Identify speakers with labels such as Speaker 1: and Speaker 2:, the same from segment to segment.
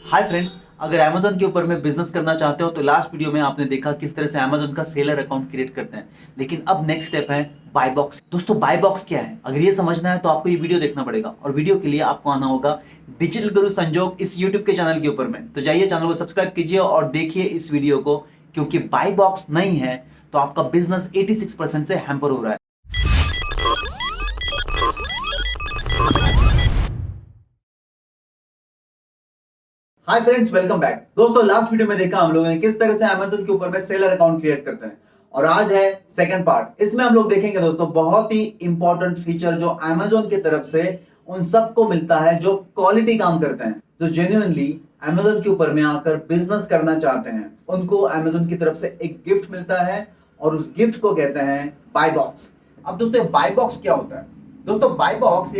Speaker 1: Hi friends, अगर Amazon के ऊपर में बिजनेस करना चाहते हो तो लास्ट वीडियो में आपने देखा किस तरह से Amazon का सेलर अकाउंट क्रिएट करते हैं। लेकिन अब नेक्स्ट स्टेप है बाय बॉक्स। दोस्तों बाय बॉक्स क्या है, अगर ये समझना है तो आपको ये वीडियो देखना पड़ेगा और वीडियो के लिए आपको आना होगा डिजिटल गुरु संजोग इस यूट्यूब के चैनल के ऊपर में। तो जाइए चैनल को सब्सक्राइब कीजिए और देखिए इस वीडियो को, क्योंकि बाय बॉक्स नहीं है तो आपका बिजनेस 86% से हैम्पर हो रहा है। Hi friends, welcome back. दोस्तों लास्ट वीडियो में देखा हम लोगों ने किस तरह से Amazon के ऊपर में सेलर अकाउंट क्रिएट करते हैं और आज है सेकंड पार्ट। इसमें हम लोग देखेंगे दोस्तों बहुत ही इंपॉर्टेंट फीचर जो Amazon की तरफ से उन सबको मिलता है जो क्वालिटी काम करते हैं, जो जेन्युइनली Amazon के ऊपर में आकर बिजनेस करना चाहते हैं। उनको Amazon की तरफ से एक गिफ्ट मिलता है और उस गिफ्ट को कहते हैं बाय बॉक्स। अब दोस्तों बाय बॉक्स क्या होता है? दोस्तों बाय बॉक्स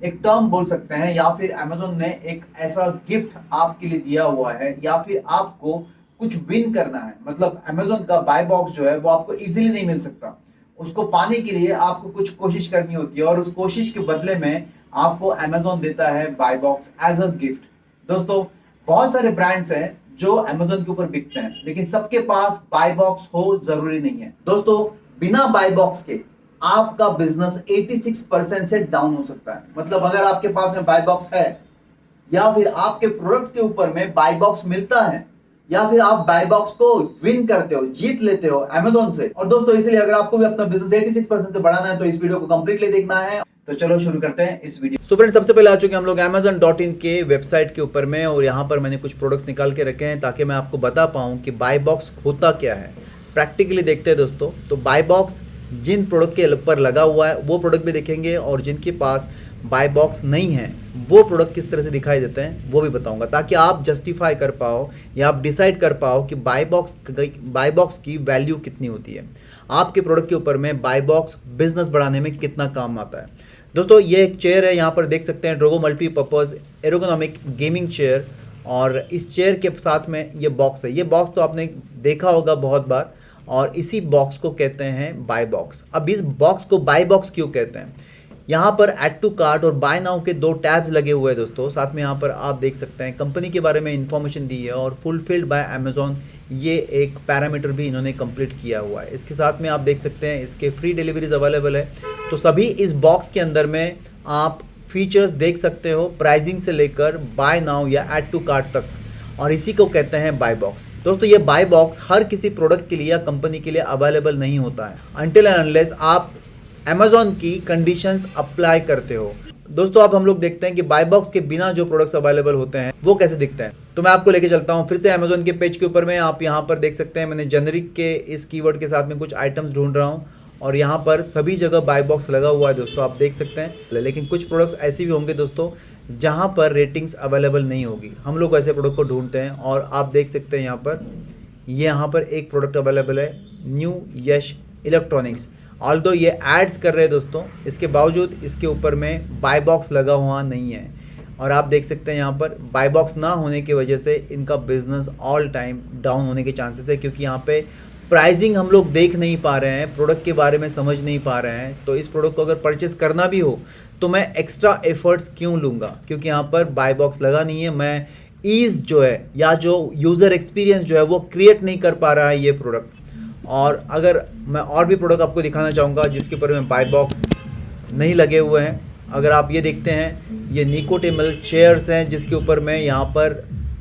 Speaker 1: एक टर्म बोल सकते हैं, या फिर Amazon ने एक ऐसा गिफ्ट आपके लिए दिया हुआ है, या फिर आपको कुछ विन करना है। मतलब Amazon का बाय बॉक्स जो है वो आपको इजीली नहीं मिल सकता। उसको पाने के लिए आपको कुछ कोशिश करनी होती है और उस कोशिश के बदले में आपको Amazon देता है buy box as a gift. दोस्तों बहुत सारे ब्रांड्स हैं जो Amazon के ऊपर बिकते हैं, लेकिन सबके पास बाय बॉक्स हो जरूरी नहीं है। दोस्तों बिना बाय बॉक्स के आपका बिजनेस 86% से डाउन हो सकता है। मतलब अगर आपके पास में बाय बॉक्स है, या फिर आपके प्रोडक्ट के ऊपर में बाय बॉक्स मिलता है, या फिर आप बाय बॉक्स को विन करते हो, जीत लेते हो Amazon से। और दोस्तों इसलिए अगर आपको भी अपना बिजनेस 86% से बढ़ाना है तो इस वीडियो को कंप्लीटली देखना है। तो चलो शुरू करते हैं इस वीडियो। सो फ्रेंड्स, सबसे पहले आ चुके हैं हम लोग Amazon.in के वेबसाइट के ऊपर में, और यहाँ पर मैंने कुछ प्रोडक्ट्स निकाल के रखे हैं ताकि मैं आपको बता पाऊँ कि बाय बॉक्स होता क्या है। प्रैक्टिकली देखते हैं दोस्तों। तो बाय बॉक्स जिन प्रोडक्ट के ऊपर लगा हुआ है वो प्रोडक्ट भी देखेंगे, और जिनके पास बाय बॉक्स नहीं है वो प्रोडक्ट किस तरह से दिखाई देते हैं वो भी बताऊंगा, ताकि आप जस्टिफाई कर पाओ या आप डिसाइड कर पाओ कि बाय बॉक्स की वैल्यू कितनी होती है। आपके प्रोडक्ट के ऊपर में बाय बॉक्स बिजनेस बढ़ाने में कितना काम आता है। दोस्तों ये एक चेयर है, यहाँ पर देख सकते हैं ड्रोगो मल्टीपर्पज एरोगोनॉमिक गेमिंग चेयर, और इस चेयर के साथ में ये बॉक्स है। ये बॉक्स तो आपने देखा होगा बहुत बार, और इसी बॉक्स को कहते हैं बाय बॉक्स। अब इस बॉक्स को बाय बॉक्स क्यों कहते हैं? यहाँ पर ऐड टू कार्ट और बाय नाउ के दो टैब्स लगे हुए हैं दोस्तों। साथ में यहाँ पर आप देख सकते हैं कंपनी के बारे में इंफॉर्मेशन दी है, और फुलफिल्ड बाय Amazon ये एक पैरामीटर भी इन्होंने कंप्लीट किया हुआ है। इसके साथ में आप देख सकते हैं इसके फ्री डिलीवरीज अवेलेबल है। तो सभी इस बॉक्स के अंदर में आप फीचर्स देख सकते हो, प्राइसिंग से लेकर बाय नाउ या ऐड टू कार्ट तक, और इसी को कहते हैं बाय बॉक्स। दोस्तों ये बाय बॉक्स हर किसी प्रोडक्ट के लिए या कंपनी के लिए अवेलेबल नहीं होता है अनटिल एंड अनलेस आप Amazon की कंडीशंस अप्लाई करते हो। दोस्तों अब हम लोग देखते हैं कि बाय बॉक्स के बिना जो प्रोडक्ट्स अवेलेबल होते हैं वो कैसे दिखते हैं। तो मैं आपको लेके चलता हूँ फिर से Amazon के पेज के ऊपर में। आप यहाँ पर देख सकते हैं मैंने जेनरिक के इस कीवर्ड के साथ में कुछ आइटम्स ढूंढ रहा हूँ, और यहाँ पर सभी जगह बाय बॉक्स लगा हुआ है दोस्तों, आप देख सकते हैं। लेकिन कुछ प्रोडक्ट्स ऐसे भी होंगे दोस्तों जहाँ पर रेटिंग्स अवेलेबल नहीं होगी। हम लोग ऐसे प्रोडक्ट को ढूंढते हैं, और आप देख सकते हैं यहाँ पर एक प्रोडक्ट अवेलेबल है, न्यू यश इलेक्ट्रॉनिक्स। ऑल्दो ये एड्स कर रहे हैं दोस्तों, इसके बावजूद इसके ऊपर में बाय बॉक्स लगा हुआ नहीं है। और आप देख सकते हैं यहाँ पर बाय बॉक्स ना होने की वजह से इनका बिजनेस ऑल टाइम डाउन होने के चांसेस है, क्योंकि यहाँ पे प्राइसिंग हम लोग देख नहीं पा रहे हैं, प्रोडक्ट के बारे में समझ नहीं पा रहे हैं। तो इस प्रोडक्ट को अगर परचेस करना भी हो तो मैं एक्स्ट्रा एफर्ट्स क्यों लूँगा, क्योंकि यहाँ पर बाय बॉक्स लगा नहीं है। मैं ईज़ जो है या जो यूज़र एक्सपीरियंस जो है वो क्रिएट नहीं कर पा रहा है ये प्रोडक्ट। और अगर मैं और भी प्रोडक्ट आपको दिखाना चाहूँगा जिसके ऊपर में बाय बॉक्स नहीं लगे हुए हैं। अगर आप ये देखते हैं, ये निकोटेमल चेयर्स हैं जिसके ऊपर में यहाँ पर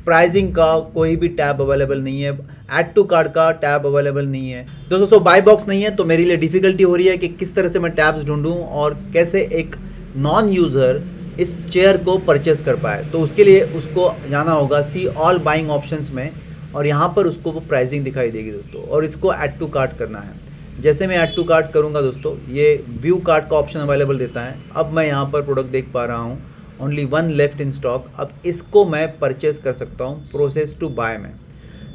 Speaker 1: प्राइसिंग का कोई भी टैब अवेलेबल नहीं है, ऐड टू कार्ट का टैब अवेलेबल नहीं है दोस्तों। बाय बॉक्स नहीं है तो मेरे लिए डिफ़िकल्टी हो रही है कि किस तरह से मैं टैब्स ढूंढूं और कैसे एक नॉन यूज़र इस चेयर को परचेस कर पाए। तो उसके लिए उसको जाना होगा सी ऑल बाइंग ऑप्शंस में, और यहाँ पर उसको वो प्राइसिंग दिखाई देगी दोस्तों, और इसको ऐड टू कार्ट करना है। जैसे मैं ऐड टू कार्ट करूँगा दोस्तों, ये व्यू कार्ट का ऑप्शन अवेलेबल देता है। अब मैं यहाँ पर प्रोडक्ट देख पा रहा हूँ, ओनली 1 लेफ्ट इन स्टॉक। अब इसको मैं परचेस कर सकता हूँ प्रोसेस टू बाय में।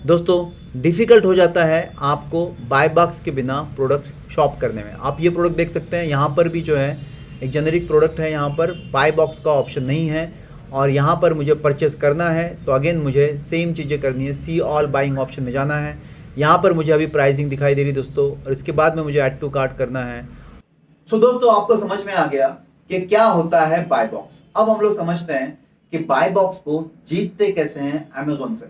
Speaker 1: दोस्तों डिफ़िकल्ट हो जाता है आपको बाय बॉक्स के बिना प्रोडक्ट शॉप करने में। आप ये प्रोडक्ट देख सकते हैं, यहाँ पर भी जो है एक जेनेरिक प्रोडक्ट है, यहाँ पर बाय बॉक्स का ऑप्शन नहीं है, और यहाँ पर मुझे परचेस करना है तो अगेन मुझे सेम चीज़ें करनी है, सी ऑल बाइंग ऑप्शन में जाना है। यहाँ पर मुझे अभी प्राइसिंग दिखाई दे रही दोस्तों, और इसके बाद में मुझे ऐड टू कार्ट करना है। सो दोस्तों आपको समझ में आ गया कि क्या होता है बाय बॉक्स। अब हम लोग समझते हैं कि बाय बॉक्स को जीतते कैसे हैं अमेजोन से।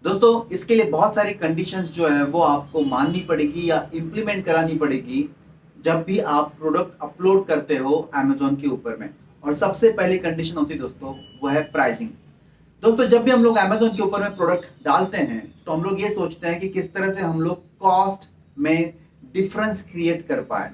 Speaker 1: दोस्तों इसके लिए बहुत सारी कंडीशंस जो है वो आपको माननी पड़ेगी या इंप्लीमेंट करानी पड़ेगी जब भी आप प्रोडक्ट अपलोड करते हो अमेजोन के ऊपर में। और सबसे पहली कंडीशन होती है दोस्तों वो है प्राइसिंग। दोस्तों जब भी हम लोग अमेजोन के ऊपर में प्रोडक्ट डालते हैं तो हम लोग ये सोचते हैं कि किस तरह से हम लोग कॉस्ट में डिफरेंस क्रिएट कर पाए।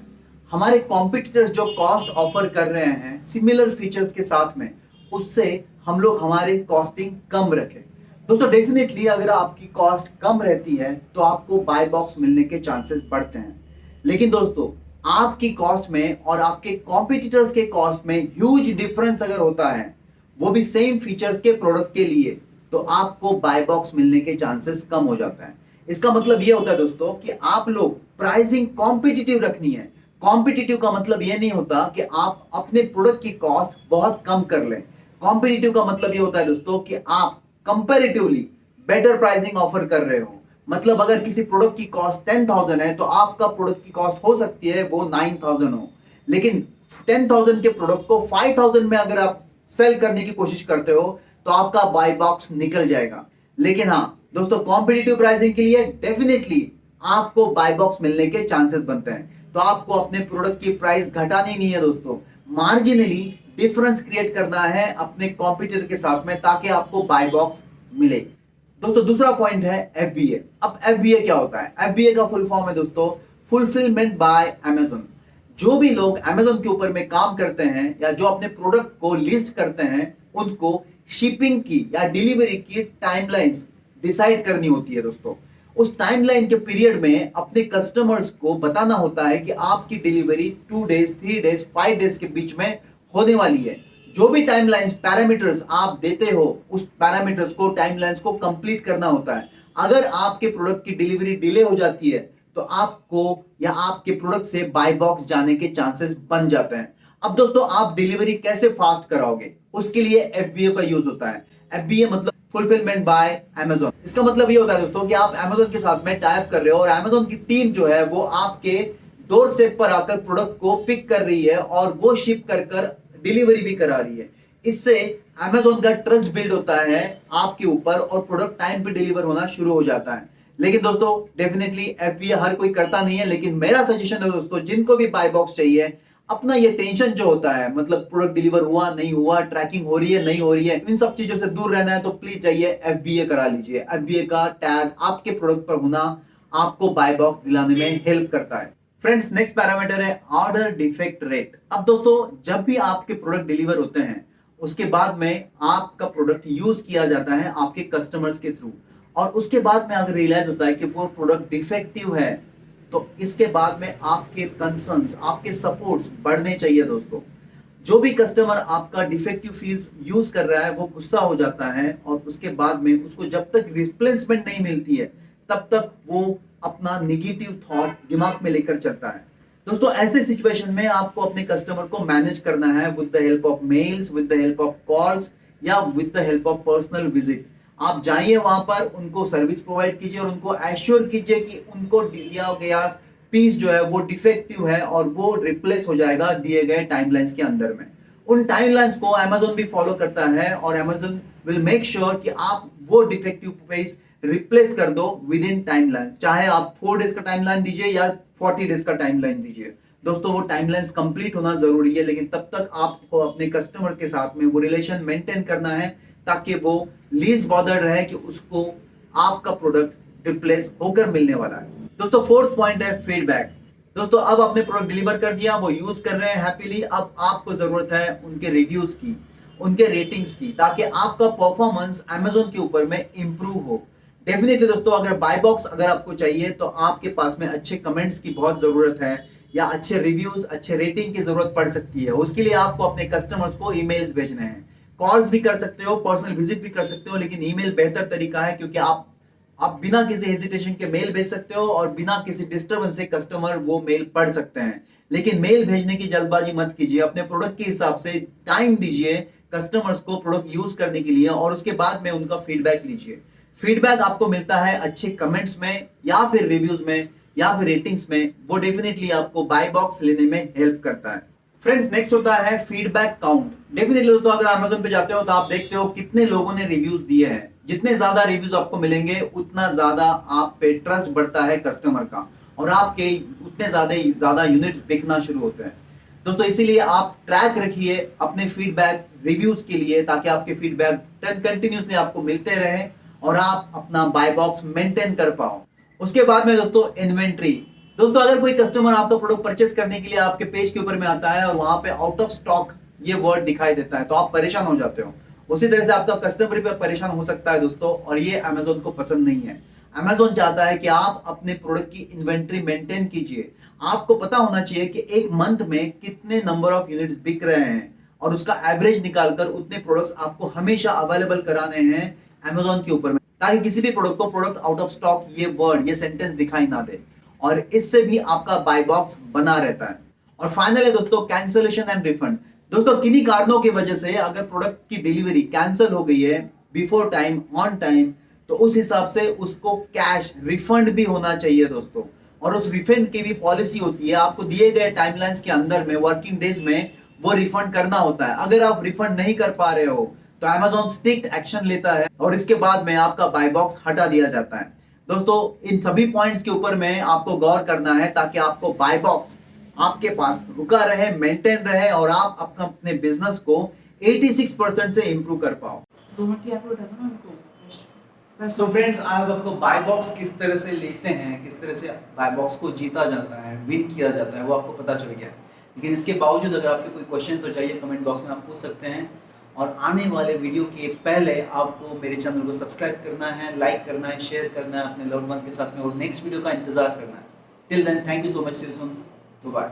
Speaker 1: हमारे कॉम्पिटिटर्स जो कॉस्ट ऑफर कर रहे हैं सिमिलर फीचर्स के साथ में, उससे हम लोग हमारी कॉस्टिंग कम रखें। दोस्तों डेफिनेटली अगर आपकी कॉस्ट कम रहती है तो आपको बाय बॉक्स मिलने के चांसेस बढ़ते हैं। लेकिन दोस्तों आपकी कॉस्ट में और आपके कॉम्पिटिटर्स के कॉस्ट में ह्यूज डिफरेंस अगर होता है, वो भी सेम फीचर्स के प्रोडक्ट के लिए, तो आपको बाय बॉक्स मिलने के चांसेस कम हो जाता है। इसका मतलब ये होता है दोस्तों कि आप लोग प्राइसिंग कॉम्पिटिटिव रखनी है। कॉम्पिटिटिव का मतलब ये नहीं होता कि आप अपने प्रोडक्ट की कॉस्ट बहुत कम कर लें। कॉम्पिटिटिव का मतलब ये होता है दोस्तों कि आप कंपैरेटिवली बेटर प्राइसिंग ऑफर कर रहे हो। मतलब अगर किसी प्रोडक्ट की कॉस्ट 10,000 है तो आपका प्रोडक्ट की कॉस्ट हो सकती है वो 9,000 हो, लेकिन 10,000 के प्रोडक्ट को 5,000 में अगर आप सेल करने की कोशिश करते हो तो आपका बाय बॉक्स निकल जाएगा। लेकिन हाँ दोस्तों कॉम्पिटिटिव प्राइसिंग के लिए डेफिनेटली आपको बाय बॉक्स मिलने के चांसेस बनते हैं। तो आपको अपने प्रोडक्ट की प्राइस घटानी नहीं है दोस्तों, मार्जिनली डिफरेंस क्रिएट करना है अपने कॉम्पिटिटर के साथ में ताकि आपको बाय बॉक्स मिले। दोस्तों दूसरा पॉइंट है FBA। अब FBA क्या होता है? FBA का फुल फॉर्म है दोस्तों फुलफिलमेंट बाय अमेजोन। जो भी लोग अमेजोन के ऊपर में काम करते हैं या जो अपने प्रोडक्ट को लिस्ट करते हैं उनको शिपिंग की या डिलीवरी की टाइमलाइंस डिसाइड करनी होती है दोस्तों। उस टाइमलाइन के पीरियड में अपने कस्टमर्स को बताना होता है कि आपकी डिलीवरी 2 डेज 3 डेज 5 डेज के बीच में होने वाली है। जो भी टाइमलाइंस पैरामीटर्स आप देते हो उस पैरामीटर्स को टाइमलाइंस को कंप्लीट करना होता है। अगर आपके प्रोडक्ट की डिलीवरी डिले हो जाती है तो आपको या आपके प्रोडक्ट से बाय बॉक्स जाने के चांसेस बन जाते हैं। अब दोस्तों आप डिलीवरी कैसे फास्ट कराओगे, उसके लिए FBA का यूज होता है। FBA मतलब फुलफिलमेंट बाय अमेजोन। इसका मतलब ये होता है दोस्तों कि आप अमेजोन के साथ में टाइप कर रहे हो और अमेजोन की टीम जो है वो आपके डोर स्टेप पर आकर प्रोडक्ट को पिक कर रही है और वो शिप कर कर डिलीवरी भी करा रही है। इससे अमेजोन का ट्रस्ट बिल्ड होता है आपके ऊपर और प्रोडक्ट टाइम पे डिलीवर होना शुरू हो जाता है। लेकिन दोस्तों डेफिनेटली FBA हर कोई करता नहीं है, लेकिन मेरा सजेशन है दोस्तों जिनको भी बाय बॉक्स चाहिए, अपना ये टेंशन जो होता है मतलब प्रोडक्ट डिलीवर हुआ नहीं हुआ, ट्रैकिंग हो रही है नहीं हो रही है, इन सब चीजों से दूर रहना है तो प्लीज जाइए FBA करा लीजिए। FBA का टैग आपके प्रोडक्ट पर होना आपको बाय बॉक्स दिलाने में हेल्प करता है। फ्रेंड्स नेक्स्ट पैरामीटर है ऑर्डर डिफेक्ट रेट। अब दोस्तों जब भी आपके प्रोडक्ट डिलीवर होते हैं उसके बाद में आपका प्रोडक्ट यूज किया जाता है आपके कस्टमर्स के थ्रू, और उसके बाद में अगर रियलाइज होता है कि वो प्रोडक्ट डिफेक्टिव है तो इसके बाद में आपके कंसर्न्स आपके सपोर्ट्स बढ़ने चाहिए दोस्तों। जो भी कस्टमर आपका डिफेक्टिव फील्स यूज कर रहा है वो गुस्सा हो जाता है और उसके बाद में उसको जब तक रिप्लेसमेंट नहीं मिलती है तब तक वो अपना निगेटिव थॉट दिमाग में लेकर चलता है। दोस्तों ऐसे सिचुएशन में आपको अपने कस्टमर को मैनेज करना है with the help of mails, with the help of calls या with the help of personal visit. आप जाइए वहां पर, उनको सर्विस प्रोवाइड कीजिए और उनको एश्योर कीजिए कि उनको दिया गया पीस जो है वो डिफेक्टिव है और वो रिप्लेस हो जाएगा दिए गए टाइमलाइंस के अंदर में। उन टाइमलाइंस को अमेजोन भी फॉलो करता है और अमेजोन विल मेक श्योर कि आप वो डिफेक्टिव पीस रिप्लेस कर दो विद इन टाइमलाइन। चाहे आप 4 डेज का टाइमलाइन दीजिए या 40 डेज का टाइमलाइन दीजिए, दोस्तों वो टाइमलाइंस कंप्लीट होना जरूरी है। लेकिन तब तक आपको अपने कस्टमर के साथ में वो रिलेशन मेंटेन करना है ताकि वो लीस्ट बॉदर्ड रहे कि उसको आपका प्रोडक्ट रिप्लेस होकर मिलने वाला है। दोस्तों फोर्थ पॉइंट है फीडबैक। दोस्तों अब आपने प्रोडक्ट डिलीवर कर दिया, वो यूज कर रहे हैं हैप्पीली, अब आपको जरूरत है उनके रिव्यूज की, उनके रेटिंग्स की, ताकि आपका परफॉर्मेंस अमेजोन के ऊपर में इंप्रूव हो। डेफिनेटली दोस्तों अगर बाय बॉक्स अगर आपको चाहिए तो आपके पास में अच्छे कमेंट्स की बहुत जरूरत है या अच्छे रिव्यूज अच्छे रेटिंग की जरूरत पड़ सकती है। उसके लिए आपको अपने कस्टमर्स को ईमेल्स भेजने हैं, कॉल्स भी कर सकते हो, पर्सनल विजिट भी कर सकते हो, लेकिन ईमेल बेहतर तरीका है क्योंकि आप बिना किसी हेजिटेशन के मेल भेज सकते हो और बिना किसी डिस्टर्बेंस से कस्टमर वो मेल पढ़ सकते हैं। लेकिन मेल भेजने की जल्दबाजी मत कीजिए, अपने प्रोडक्ट के हिसाब से टाइम दीजिए कस्टमर्स को प्रोडक्ट यूज करने के लिए और उसके बाद में उनका फीडबैक लीजिए। फीडबैक आपको मिलता है अच्छे कमेंट्स में या फिर रिव्यूज में या फिर रेटिंग्स में, वो डेफिनेटली आपको बाय बॉक्स लेने में हेल्प करता है। फ्रेंड्स नेक्स्ट होता है फीडबैक काउंट। डेफिनेटली दोस्तों अगर Amazon पे जाते हो तो आप देखते हो कितने लोगों ने रिव्यूज दिए हैं। जितने ज्यादा रिव्यूज आपको मिलेंगे उतना ज्यादा आप पे ट्रस्ट बढ़ता है कस्टमर का, और आपके उतने ज्यादा यूनिट बिकना शुरू होते हैं। दोस्तों इसीलिए आप ट्रैक रखिए अपने फीडबैक रिव्यूज के लिए, ताकि आपके फीडबैक कंटिन्यूसली आपको मिलते रहे और आप अपना बाय बॉक्स मेंटेन कर पाओ। उसके बाद में दोस्तों इन्वेंट्री। दोस्तों अगर कोई कस्टमर आपका प्रोडक्ट परचेस करने के लिए आपके पेज के ऊपर में आता है और वहां पे आउट ऑफ स्टॉक ये वर्ड दिखाई देता है तो आप परेशान हो जाते हो। उसी तरह से आपका कस्टमर भी परेशान हो सकता है दोस्तों, और ये Amazon को पसंद नहीं है। Amazon चाहता है कि आप अपने प्रोडक्ट की इन्वेंट्री मेंटेन कीजिए। आपको पता होना चाहिए कि एक मंथ में कितने नंबर ऑफ यूनिट्स बिक रहे हैं, और उसका एवरेज निकालकर उतने प्रोडक्ट्स आपको हमेशा अवेलेबल कराने हैं Amazon के ऊपर में, ताकि किसी भी प्रोडक्ट को प्रोडक्ट आउट ऑफ स्टॉक ये वर्ड ये सेंटेंस दिखाई ना दे, और इससे भी आपका बाय बॉक्स बना रहता है। और फाइनल है दोस्तों कैंसलेशन एंड रिफंड। दोस्तों किन्हीं कारणों की वजह से अगर प्रोडक्ट की डिलीवरी कैंसिल हो गई है बिफोर टाइम ऑन टाइम, तो उस हिसाब से उसको कैश रिफंड भी होना चाहिए दोस्तों। और उस रिफंड की भी पॉलिसी होती है, आपको दिए गए टाइमलाइंस के अंदर में वर्किंग डेज में वो रिफंड करना होता है। अगर आप रिफंड नहीं कर पा रहे हो तो Amazon स्ट्रिक्ट एक्शन लेता है और इसके बाद में आपका बाय बॉक्स हटा दिया जाता है। दोस्तों इन सभी पॉइंट्स के ऊपर में आपको गौर करना है, ताकि आपको बाय बॉक्स आपके पास रुका रहे, मेंटेन रहे, और आप अपने बिजनेस को 86% से इंप्रूव कर पाओ। सो फ्रेंड्स आज आपको बाय बॉक्स किस तरह से लेते हैं, किस तरह से बाय बॉक्स को जीता जाता है, विन किया जाता है, वो आपको पता चल गया। लेकिन इसके बावजूद अगर आपके कोई क्वेश्चन तो चाहिए कमेंट बॉक्स में आप पूछ सकते हैं। और आने वाले वीडियो के पहले आपको मेरे चैनल को सब्सक्राइब करना है, लाइक करना है, शेयर करना है अपने लव्ड वन के साथ में, और नेक्स्ट वीडियो का इंतजार करना है। Till then thank you so much, see you soon, bye.